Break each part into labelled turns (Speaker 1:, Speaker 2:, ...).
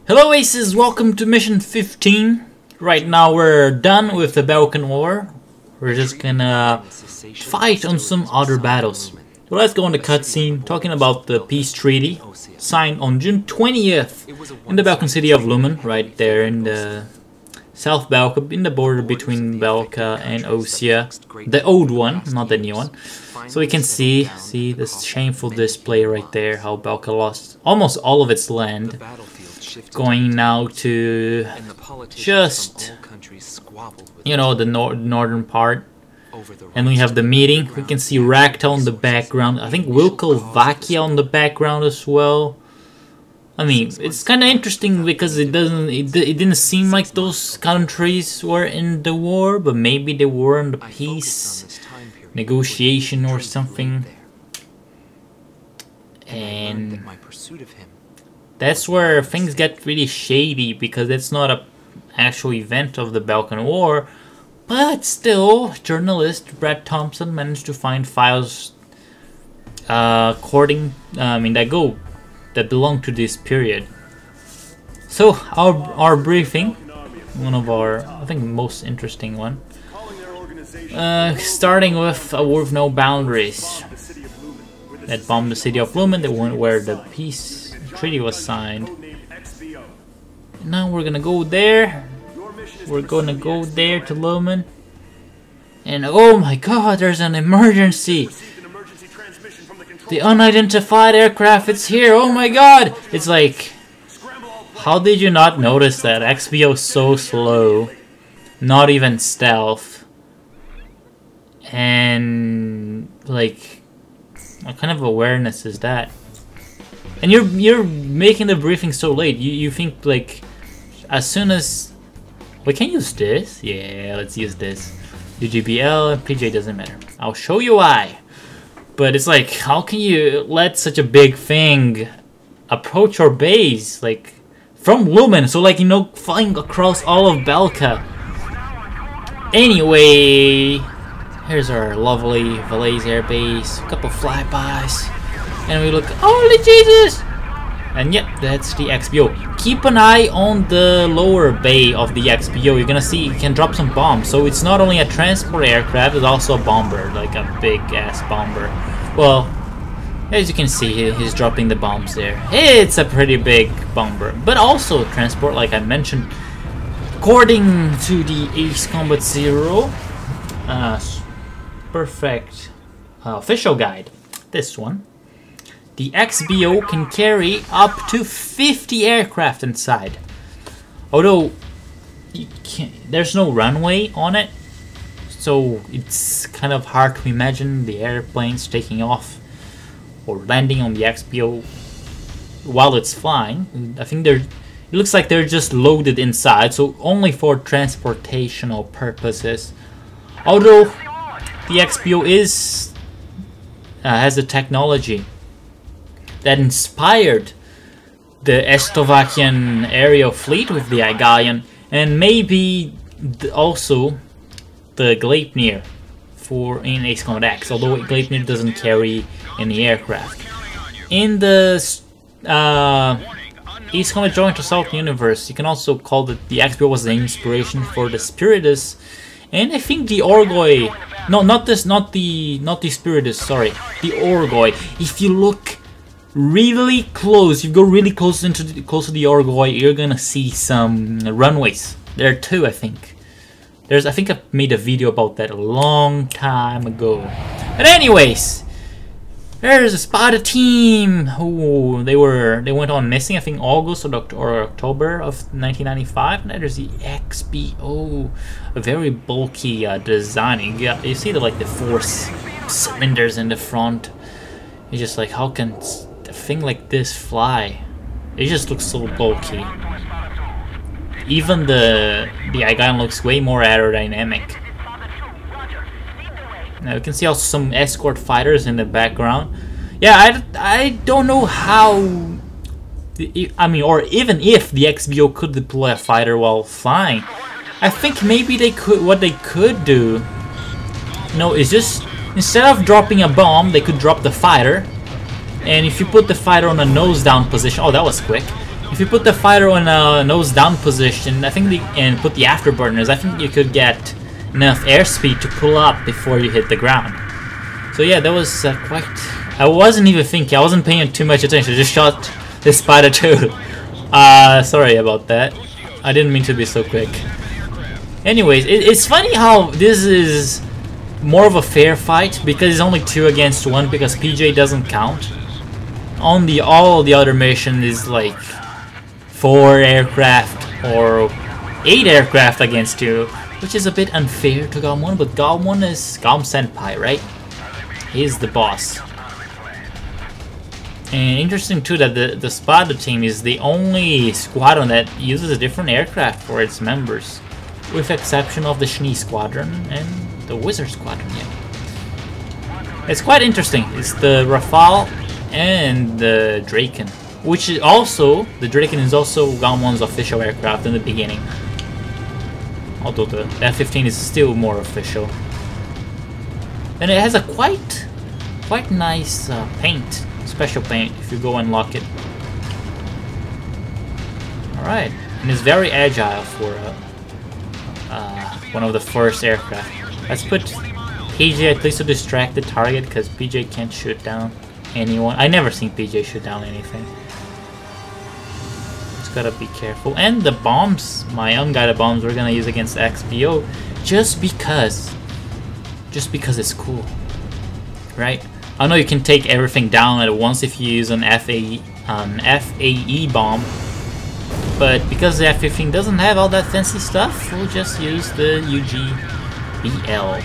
Speaker 1: Hello Aces, welcome to mission 15. Right now we're done with the Balkan War. We're just gonna fight on some other battles. So let's go on the cutscene talking about the peace treaty signed on June 20th in the Balkan city of Lumen, right there in the South Balka, in the border between Balka and Osea. The old one, not the new one. So we can see this shameful display right there, how Balka lost almost all of its land. Going now to just, you know, the northern part. And we have the meeting. We can see Rakta on the background. I think Wilkovakia on the background as well. I mean, it's kind of interesting because it didn't seem like those countries were in the war, but maybe they were in the peace negotiation or something. And that's where things get really shady, because it's not an actual event of the Balkan War, but still, journalist Brad Thompson managed to find files that belong to this period. So our briefing, one of our, I think, most interesting one, starting with a war with no boundaries that bombed the city of Lumen, the one where the peace treaty was signed. Now we're gonna go there. We're gonna go there to Lumen. And oh my god, there's an emergency! The unidentified aircraft, it's here! Oh my god! It's like, how did you not notice that? XBO is so slow. Not even stealth. And like, what kind of awareness is that? And you're making the briefing so late. You think like, as soon as we can use this, yeah, let's use this. UGBL, PJ doesn't matter. I'll show you why. But it's like, how can you let such a big thing approach your base, like from Lumen? So like, you know, flying across all of Balka. Anyway, here's our lovely Valais Air Base. A couple flybys. And we look, holy Jesus! And yep, that's the XBO. Keep an eye on the lower bay of the XBO. You're gonna see it can drop some bombs. So it's not only a transport aircraft, it's also a bomber, like a big ass bomber. Well, as you can see, he's dropping the bombs there. It's a pretty big bomber, but also transport, like I mentioned. According to the Ace Combat Zero perfect official guide, this one, the XBO can carry up to 50 aircraft inside. Although there's no runway on it, so it's kind of hard to imagine the airplanes taking off or landing on the XBO while it's flying. I think it looks like they're just loaded inside, so only for transportational purposes. Although the XBO has the technology that inspired the Slovakian aerial fleet with the Galm, and maybe also the Gleipnir in Ace Combat X, although Gleipnir doesn't carry any aircraft. In the Ace Combat Joint Assault universe, you can also call that the XBO was the inspiration for the Spiritus, and I think the Orgoi. No, not the Spiritus. Sorry, the Orgoi. If you look really close, you go really close to the Orgoi, you're gonna see some runways. There are two, I think. I think I made a video about that a long time ago. But anyways, there's a spotted team who they went on missing, I think August or October of 1995. And there's the XBO, a very bulky design. You see the 4 cylinders in the front. You're just like, how can a thing like this fly? It just looks so bulky. Even the Galm looks way more aerodynamic. Now you can see also some escort fighters in the background. Yeah, I don't know how, I mean, or even if the XBO could deploy a fighter while flying. I think maybe what they could do, you know, is just, instead of dropping a bomb, they could drop the fighter. And if you put the fighter on a nose down position, oh, that was quick. if you put the fighter on a nose down position, I think and put the afterburners, I think you could get enough airspeed to pull up before you hit the ground. So yeah, that was quite... I wasn't even thinking, I wasn't paying too much attention, I just shot the spider too. Sorry about that. I didn't mean to be so quick. Anyways, it's funny how this is more of a fair fight because it's only 2 against 1 because PJ doesn't count. On all the other mission is like 4 aircraft or 8 aircraft against 2, which is a bit unfair to Galm 1, but Galm 1 is Galm Senpai, right? He's the boss. And interesting too that the Spada team is the only squadron that uses a different aircraft for its members, with exception of the Schnee Squadron and the Wizard Squadron. Yeah, it's quite interesting. It's the Rafale and the Draken, which is also the Draken is also Galm 1's official aircraft in the beginning, although the F-15 is still more official. And it has a quite nice paint. Special paint if you go and lock it. Alright, and it's very agile for one of the first aircraft. Let's put PJ at least to distract the target because PJ can't shoot down anyone. I never seen PJ shoot down anything. Just gotta be careful. And the bombs, my unguided bombs, we're gonna use against XBO just because it's cool, right? I know you can take everything down at once if you use an FAE bomb, but because the F-15 doesn't have all that fancy stuff, we'll just use the UGBL.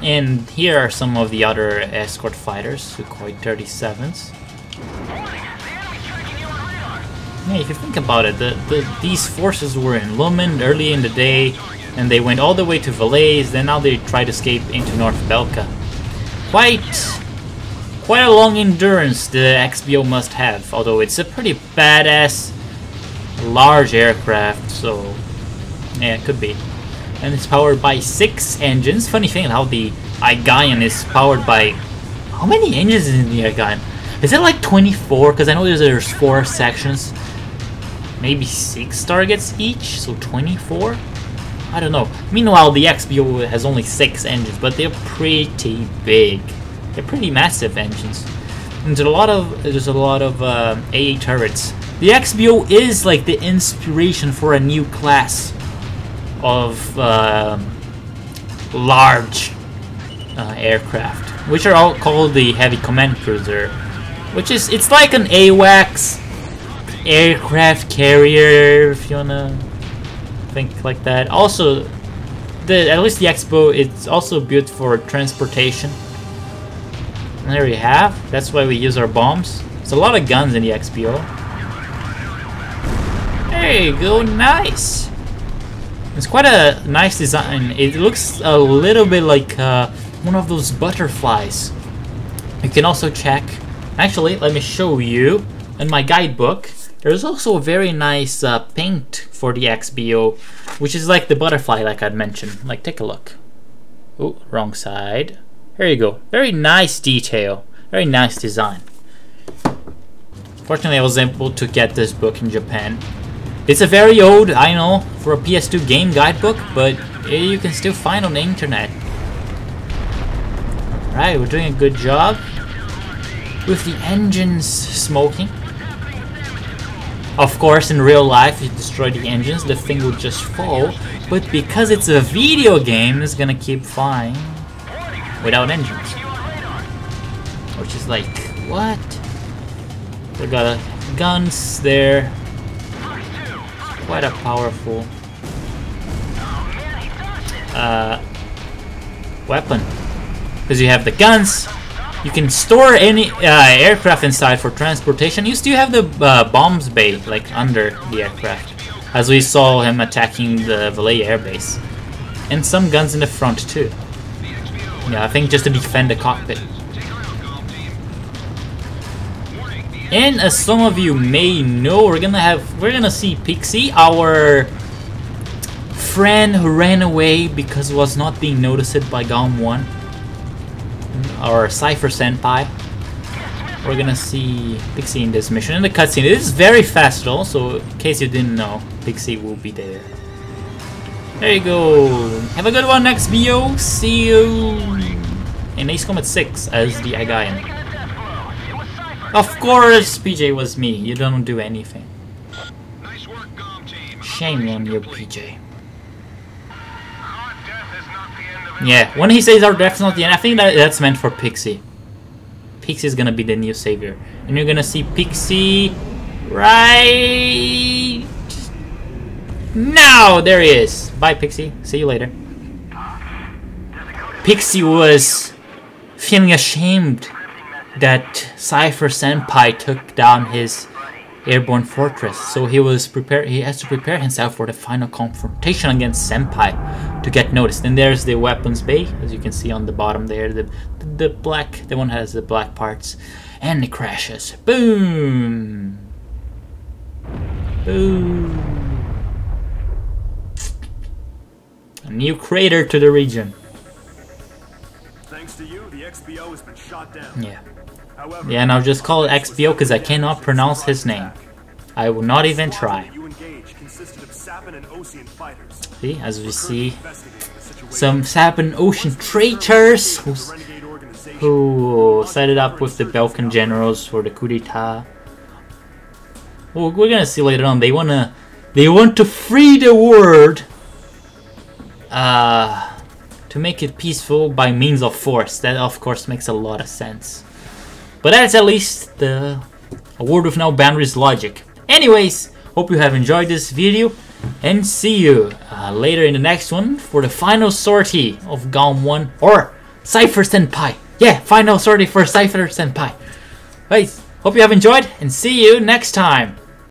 Speaker 1: And here are some of the other escort fighters, Sukhoi 37s. Yeah, if you think about it, these forces were in Lumen early in the day, and they went all the way to Valais, then now they try to escape into North Belka. Quite a long endurance the XBO must have, although it's a pretty badass large aircraft, so yeah, it could be. And it's powered by 6 engines. Funny thing how the Aigayan is powered by... How many engines is in the Aigayan? Is it like 24? Because I know there's 4 sections. Maybe 6 targets each, so 24? I don't know. Meanwhile, the XBO has only 6 engines, but they're pretty big. They're pretty massive engines. And there's a lot of AA turrets. The XBO is like the inspiration for a new class of large aircraft, which are all called the heavy command cruiser, which is it's like an AWACS aircraft carrier, if you wanna think like that. Also, at least the XBO, it's also built for transportation. And there we have. That's why we use our bombs. There's a lot of guns in the XBO. There you go, nice. It's quite a nice design. It looks a little bit like one of those butterflies. You can also check. Actually, let me show you. In my guidebook, there's also a very nice paint for the XBO, which is like the butterfly, like I'd mentioned. Like, take a look. Oh, wrong side. There you go. Very nice detail. Very nice design. Fortunately, I was able to get this book in Japan. It's a very old, I know, for a PS2 game guidebook, but you can still find on the internet. Alright, we're doing a good job. With the engines smoking. Of course, in real life, if you destroy the engines, the thing will just fall. But because it's a video game, it's gonna keep flying without engines. Which is like, what? We got guns there. Quite a powerful weapon. Because you have the guns, you can store any aircraft inside for transportation. You still have the bombs bay, like under the aircraft, as we saw him attacking the Valais airbase. And some guns in the front too. Yeah, I think just to defend the cockpit. And as some of you may know, we're gonna see Pixie, our friend who ran away because it was not being noticed by Galm 1. Our Cypher Senpai. we're gonna see Pixie in this mission. In the cutscene, it is very fast though, so in case you didn't know, Pixie will be there. There you go. Have a good one, XBO. See you in Ace Combat 6 as the Agayan. Of course, PJ was me. You don't do anything. Shame on you, PJ. Yeah, when he says our death's not the end, I think that's meant for Pixie. Pixie's gonna be the new savior. And you're gonna see Pixie right now. There he is. Bye, Pixie. See you later. Pixie was feeling ashamed that Cypher Senpai took down his airborne fortress, so he has to prepare himself for the final confrontation against Senpai to get noticed. And there's the weapons bay, as you can see on the bottom there, the one has the black parts, and it crashes. Boom, boom. A new crater to the region.
Speaker 2: Thanks to you, the XBO has been shot down.
Speaker 1: Yeah. Yeah, and I'll just call it XBO because I cannot pronounce his name. I will not even try. See, as we see, some Saban Ocean traitors who set it up with the Balkan generals for the coup d'etat. Well, we're gonna see later on. They want to free the world, to make it peaceful by means of force. That of course makes a lot of sense. But that's at least a word with no boundaries logic. Anyways, hope you have enjoyed this video, and see you later in the next one for the final sortie of Galm 1 or Cypher Senpai. Yeah, final sortie for Cypher Senpai. Guys, hope you have enjoyed, and see you next time.